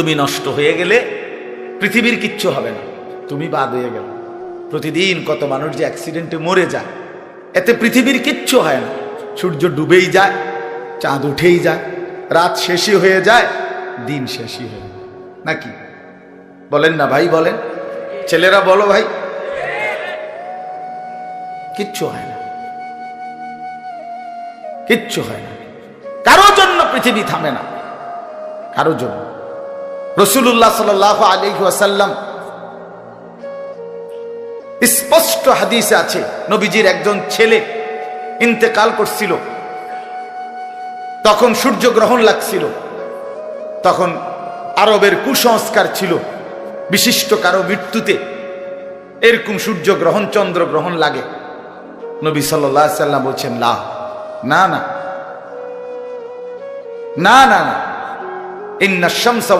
তুমি নষ্ট হয়ে গেলে পৃথিবীর কিচ্ছু হবে না, তুমি বাদ হয়ে গেল। প্রতিদিন কত মানুষ যে অ্যাক্সিডেন্টে মরে যায়, এতে পৃথিবীর কিচ্ছু হয় না। সূর্য ডুবেই যায়, চাঁদ উঠেই যায়, রাত শেষই হয়ে যায়, দিন শেষই হয়ে যায়, নাকি বলেন না ভাই? বলেন ছেলেরা, বলো ভাই, কিচ্ছু হয় না, কিচ্ছু হয় না। কারো জন্য পৃথিবী থামে না, কারো জন্য। রাসূলুল্লাহ সাল্লাল্লাহু আলাইহি ওয়াসাল্লাম স্পষ্ট হাদিসে আছে, নবীজির একজন ছেলে ইন্তেকাল করছিল, তখন সূর্যগ্রহণ লাগছিল। তখন আরবের কুসংস্কার ছিল, বিশিষ্ট কারো মৃত্যুতে এরকম সূর্যগ্রহণ চন্দ্রগ্রহণ লাগে। নবী সাল্লাল্লাহু আলাইহি ওয়াসাল্লাম বলছেন, না না না না না, ইন্নাশ শামসা